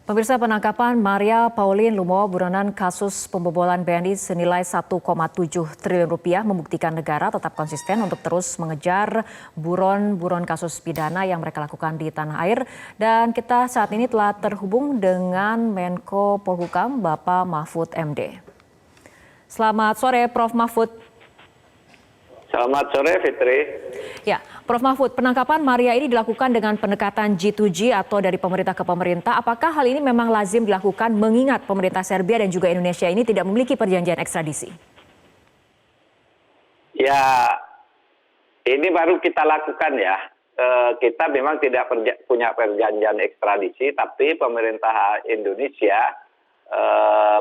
Pemirsa, penangkapan Maria Pauline Lumowa buronan kasus pembobolan BNI senilai 1,7 triliun rupiah membuktikan negara tetap konsisten untuk terus mengejar buron-buron kasus pidana yang mereka lakukan di tanah air. Dan kita saat ini telah terhubung dengan Menko Polhukam Bapak Mahfud MD. Selamat sore Prof. Mahfud. Selamat sore Fitri. Ya, Prof. Mahfud, penangkapan Maria ini dilakukan dengan pendekatan G2G atau dari pemerintah ke pemerintah. Apakah hal ini memang lazim dilakukan mengingat pemerintah Serbia dan juga Indonesia ini tidak memiliki perjanjian ekstradisi? Ya, ini baru kita lakukan ya. Kita memang tidak punya perjanjian ekstradisi, tapi pemerintah Indonesia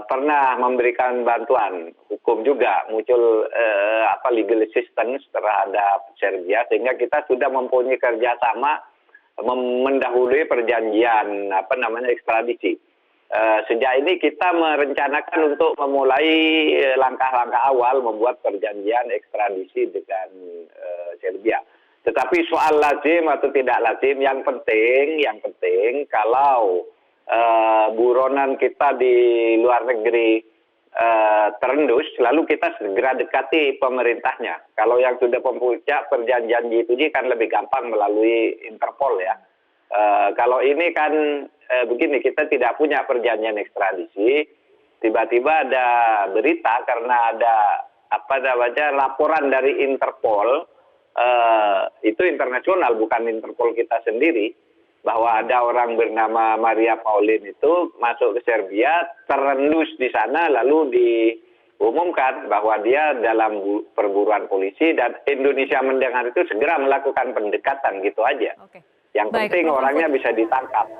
pernah memberikan bantuan hukum juga, muncul legal assistance terhadap Serbia, sehingga kita sudah mempunyai kerjasama mendahului perjanjian ekstradisi. Sejak ini kita merencanakan untuk memulai langkah-langkah awal membuat perjanjian ekstradisi dengan Serbia. Tetapi soal lazim atau tidak lazim, yang penting kalau buronan kita di luar negeri terendus, lalu kita segera dekati pemerintahnya. Kalau yang sudah mempunyai perjanjian G2G kan lebih gampang melalui Interpol ya. Kalau ini kan begini, kita tidak punya perjanjian ekstradisi, tiba-tiba ada berita karena ada laporan dari Interpol, itu internasional bukan Interpol kita sendiri, bahwa ada orang bernama Maria Pauline itu masuk ke Serbia, terendus di sana, lalu diumumkan bahwa dia dalam perburuan polisi, dan Indonesia mendengar itu segera melakukan pendekatan gitu aja. Oke. Yang penting orangnya bisa ditangkap.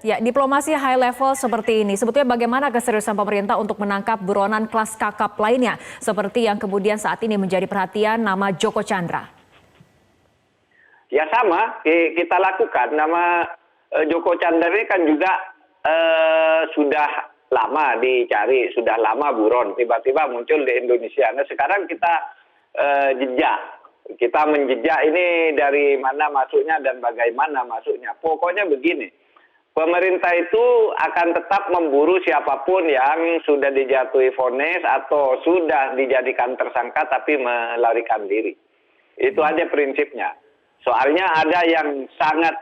Ya, diplomasi high level seperti ini, sebetulnya bagaimana keseriusan pemerintah untuk menangkap buronan kelas kakap lainnya, seperti yang kemudian saat ini menjadi perhatian nama Joko Chandra? Ya sama, kita lakukan. Nama Joko Chandra ini kan juga sudah lama dicari, sudah lama buron, tiba-tiba muncul di Indonesia. Nah sekarang kita kita menjejak ini dari mana masuknya dan bagaimana masuknya. Pokoknya begini, pemerintah itu akan tetap memburu siapapun yang sudah dijatuhi vonis atau sudah dijadikan tersangka tapi melarikan diri. Itu aja prinsipnya. Soalnya ada yang sangat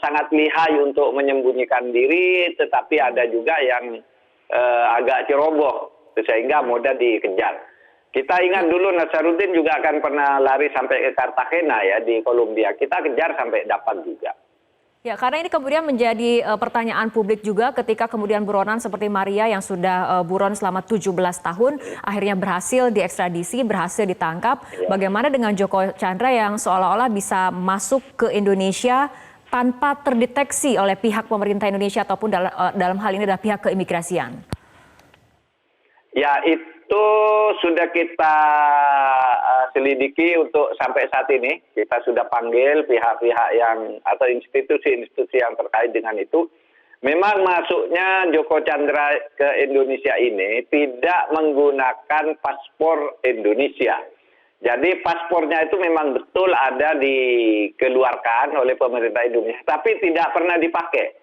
sangat lihai untuk menyembunyikan diri, tetapi ada juga yang agak ceroboh sehingga mudah dikejar. Kita ingat dulu Nasaruddin juga akan pernah lari sampai ke Cartagena ya di Kolombia. Kita kejar sampai dapat juga. Ya, karena ini kemudian menjadi pertanyaan publik juga ketika kemudian buronan seperti Maria yang sudah buron selama 17 tahun akhirnya berhasil diekstradisi, berhasil ditangkap. Ya. Bagaimana dengan Joko Chandra yang seolah-olah bisa masuk ke Indonesia tanpa terdeteksi oleh pihak pemerintah Indonesia ataupun dalam hal ini adalah pihak keimigrasian? Ya, itu sudah kita selidiki untuk sampai saat ini. Kita sudah panggil pihak-pihak yang atau institusi-institusi yang terkait dengan itu. Memang masuknya Joko Chandra ke Indonesia ini tidak menggunakan paspor Indonesia. Jadi paspornya itu memang betul ada dikeluarkan oleh pemerintah Indonesia, tapi tidak pernah dipakai.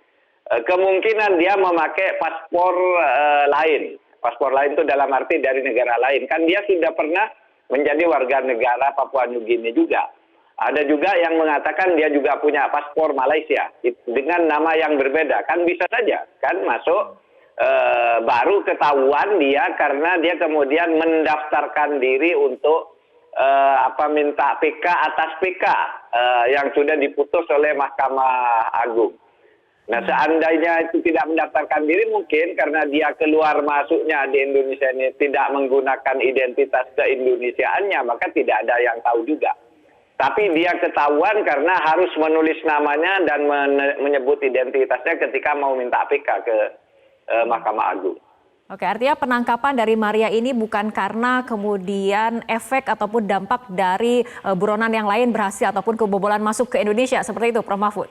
Kemungkinan dia memakai paspor lain. Paspor lain itu dalam arti dari negara lain. Kan dia sudah pernah menjadi warga negara Papua New Guinea juga. Ada juga yang mengatakan dia juga punya paspor Malaysia dengan nama yang berbeda. Kan bisa saja kan masuk baru ketahuan dia karena dia kemudian mendaftarkan diri untuk minta PK atas PK yang sudah diputus oleh Mahkamah Agung. Nah seandainya itu tidak mendaftarkan diri, mungkin karena dia keluar masuknya di Indonesia ini tidak menggunakan identitas keindonesiaannya, maka tidak ada yang tahu juga. Tapi dia ketahuan karena harus menulis namanya dan menyebut identitasnya ketika mau minta PK ke Mahkamah Agung. Oke, artinya penangkapan dari Maria ini bukan karena kemudian efek ataupun dampak dari buronan yang lain berhasil ataupun kebobolan masuk ke Indonesia, seperti itu Prof. Mahfud?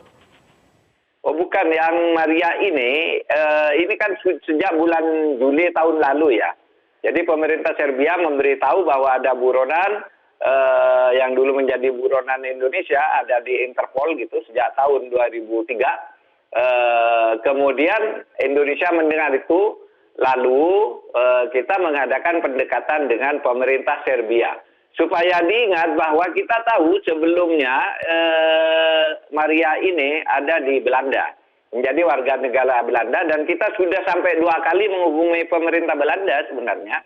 Oh bukan, yang Maria ini kan sejak bulan Juli tahun lalu ya. Jadi pemerintah Serbia memberitahu bahwa ada buronan yang dulu menjadi buronan Indonesia, ada di Interpol gitu sejak tahun 2003. Kemudian Indonesia mendengar itu, lalu kita mengadakan pendekatan dengan pemerintah Serbia. Supaya diingat bahwa kita tahu sebelumnya Maria ini ada di Belanda, menjadi warga negara Belanda, dan kita sudah sampai 2 kali menghubungi pemerintah Belanda sebenarnya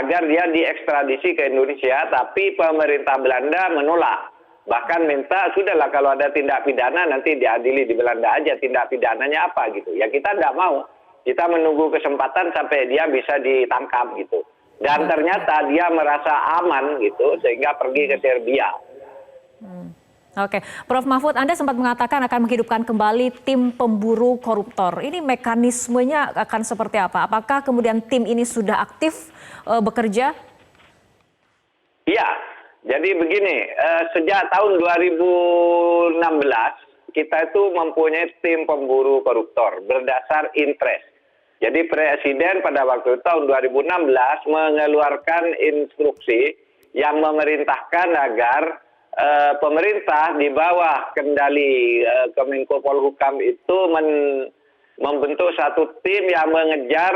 agar dia diekstradisi ke Indonesia, tapi pemerintah Belanda menolak. Bahkan minta, sudahlah kalau ada tindak pidana nanti diadili di Belanda aja, tindak pidananya apa gitu. Ya kita tidak mau, kita menunggu kesempatan sampai dia bisa ditangkap gitu. Dan ternyata dia merasa aman gitu, sehingga pergi ke Serbia. Oke, Prof. Mahfud, Anda sempat mengatakan akan menghidupkan kembali tim pemburu koruptor. Ini mekanismenya akan seperti apa? Apakah kemudian tim ini sudah aktif bekerja? Iya, jadi begini, sejak tahun 2016 kita itu mempunyai tim pemburu koruptor berdasar interest. Jadi Presiden pada waktu tahun 2016 mengeluarkan instruksi yang memerintahkan agar pemerintah di bawah kendali Kemenko Polhukam itu membentuk satu tim yang mengejar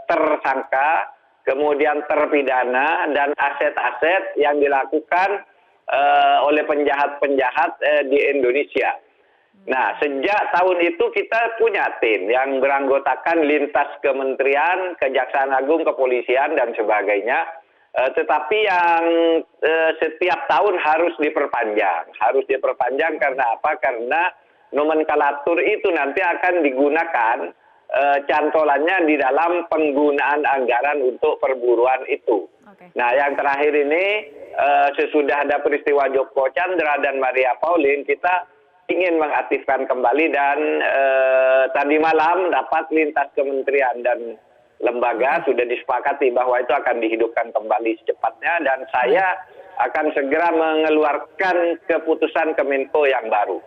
tersangka, kemudian terpidana, dan aset-aset yang dilakukan oleh penjahat-penjahat di Indonesia. Nah, sejak tahun itu kita punya tim yang beranggotakan lintas kementerian, Kejaksaan Agung, Kepolisian, dan sebagainya. Tetapi yang setiap tahun harus diperpanjang. Harus diperpanjang karena apa? Karena nomenklatur itu nanti akan digunakan cantolannya di dalam penggunaan anggaran untuk perburuan itu. Okay. Nah, yang terakhir ini sesudah ada peristiwa Joko Chandra dan Maria Pauline, kita ingin mengaktifkan kembali, dan tadi malam rapat lintas kementerian dan lembaga sudah disepakati bahwa itu akan dihidupkan kembali secepatnya, dan saya akan segera mengeluarkan keputusan Kemenko yang baru.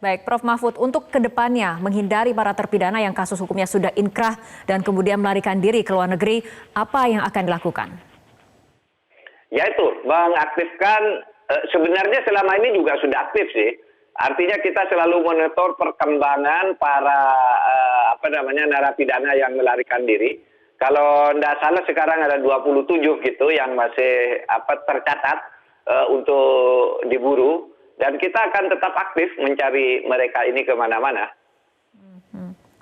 Baik, Prof. Mahfud, untuk kedepannya menghindari para terpidana yang kasus hukumnya sudah inkrah dan kemudian melarikan diri ke luar negeri, apa yang akan dilakukan? Yaitu mengaktifkan, sebenarnya selama ini juga sudah aktif sih. Artinya kita selalu monitor perkembangan para narapidana yang melarikan diri. Kalau tidak salah sekarang ada 27 gitu yang masih tercatat untuk diburu, dan kita akan tetap aktif mencari mereka ini kemana-mana.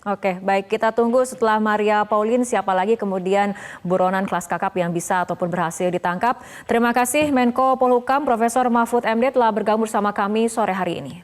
Oke, baik, kita tunggu setelah Maria Pauline siapa lagi kemudian buronan kelas kakap yang bisa ataupun berhasil ditangkap. Terima kasih Menko Polhukam Profesor Mahfud MD telah bergabung bersama kami sore hari ini.